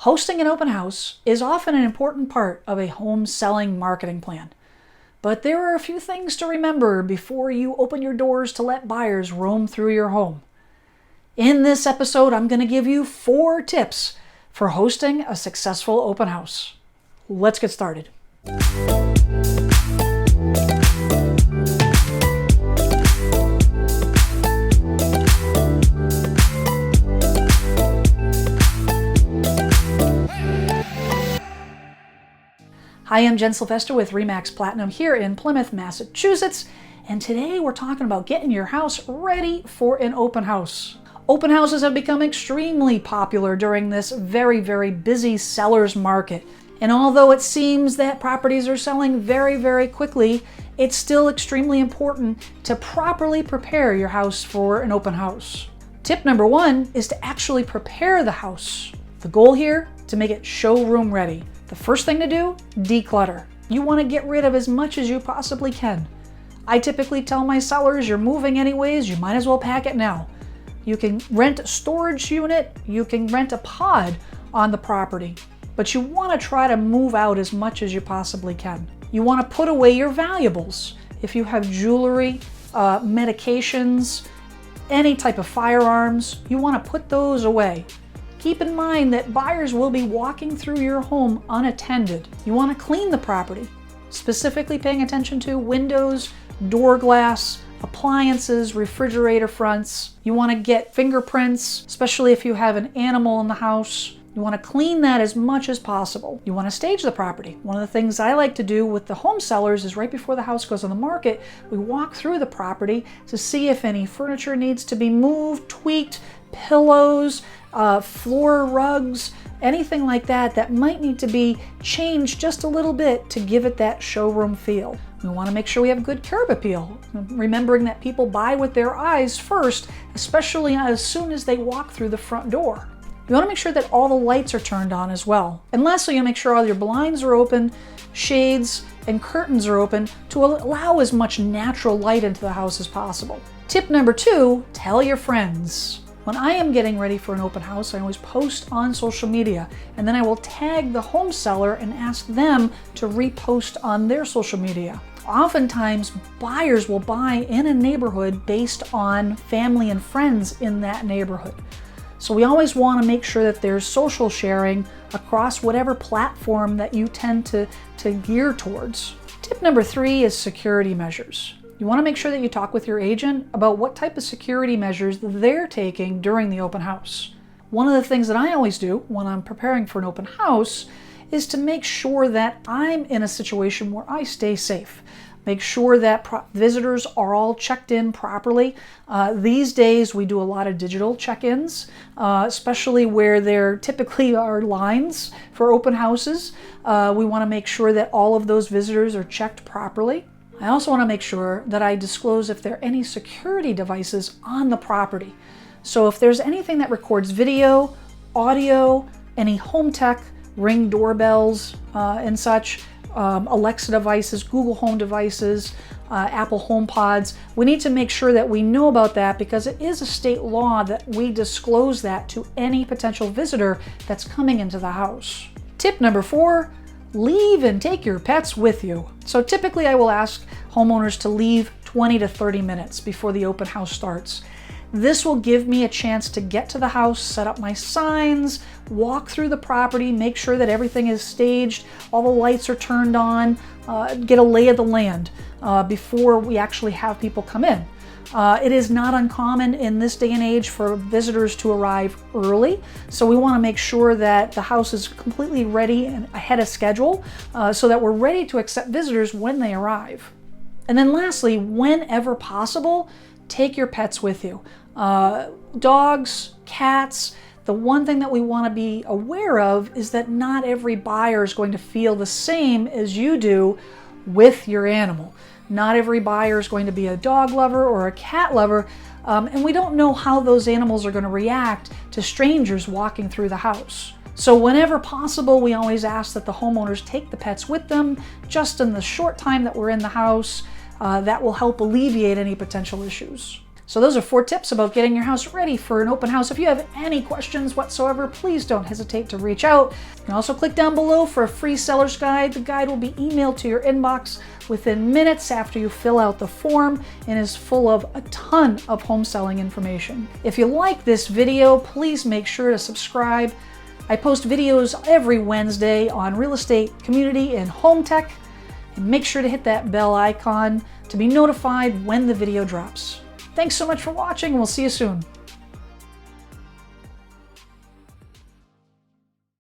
Hosting an open house is often an important part of a home selling marketing plan. But there are a few things to remember before you open your doors to let buyers roam through your home. In this episode, I'm going to give you 4 tips for hosting a successful open house. Let's get started. Hi, I'm Sylvester with RE/MAX Platinum here in Plymouth, Massachusetts, and today we're talking about getting your house ready for an open house. Open houses have become extremely popular during this very, very busy seller's market. And although it seems that properties are selling very, very quickly, it's still extremely important to properly prepare your house for an open house. Tip number 1 is to actually prepare the house. The goal here, to make it showroom ready. The first thing to do, declutter. You want to get rid of as much as you possibly can. I typically tell my sellers, you're moving anyways, you might as well pack it now. You can rent a storage unit, you can rent a pod on the property, but you want to try to move out as much as you possibly can. You want to put away your valuables. If you have jewelry, medications, any type of firearms, you want to put those away. Keep in mind that buyers will be walking through your home unattended. You want to clean the property, specifically paying attention to windows, door glass, appliances, refrigerator fronts. You want to get fingerprints, especially if you have an animal in the house. You want to clean that as much as possible. You want to stage the property. One of the things I like to do with the home sellers is right before the house goes on the market, we walk through the property to see if any furniture needs to be moved, tweaked, pillows, floor rugs, anything like that that might need to be changed just a little bit to give it that showroom feel. We want to make sure we have good curb appeal, remembering that people buy with their eyes first, especially as soon as they walk through the front door. You want to make sure that all the lights are turned on as well. And lastly, you make sure all your blinds are open, shades and curtains are open to allow as much natural light into the house as possible. Tip number 2, tell your friends. When I am getting ready for an open house, I always post on social media, and then I will tag the home seller and ask them to repost on their social media. Oftentimes, buyers will buy in a neighborhood based on family and friends in that neighborhood. So we always want to make sure that there's social sharing across whatever platform that you tend to gear towards. Tip number 3 is security measures. You want to make sure that you talk with your agent about what type of security measures they're taking during the open house. One of the things that I always do when I'm preparing for an open house is to make sure that I'm in a situation where I stay safe. Make sure that visitors are all checked in properly. These days we do a lot of digital check-ins, especially where there typically are lines for open houses. We want to make sure that all of those visitors are checked properly. I also want to make sure that I disclose if there are any security devices on the property. So if there's anything that records video, audio, any home tech, Ring doorbells and such, Alexa devices, Google Home devices, Apple Home Pods, we need to make sure that we know about that because it is a state law that we disclose that to any potential visitor that's coming into the house. Tip number 4, leave and take your pets with you. So typically I will ask homeowners to leave 20 to 30 minutes before the open house starts. This will give me a chance to get to the house, set up my signs, walk through the property, make sure that everything is staged, all the lights are turned on, get a lay of the land before we actually have people come in. It is not uncommon in this day and age for visitors to arrive early, so we want to make sure that the house is completely ready and ahead of schedule so that we're ready to accept visitors when they arrive. And then lastly, whenever possible, take your pets with you. Dogs, cats. The one thing that we want to be aware of is that not every buyer is going to feel the same as you do with your animal. Not every buyer is going to be a dog lover or a cat lover, and we don't know how those animals are going to react to strangers walking through the house. So whenever possible, we always ask that the homeowners take the pets with them just in the short time that we're in the house. That will help alleviate any potential issues. So those are 4 tips about getting your house ready for an open house. If you have any questions whatsoever, please don't hesitate to reach out. You can also click down below for a free seller's guide. The guide will be emailed to your inbox within minutes after you fill out the form and is full of a ton of home selling information. If you like this video, please make sure to subscribe. I post videos every Wednesday on real estate, community, and home tech. And make sure to hit that bell icon to be notified when the video drops. Thanks so much for watching, and we'll see you soon.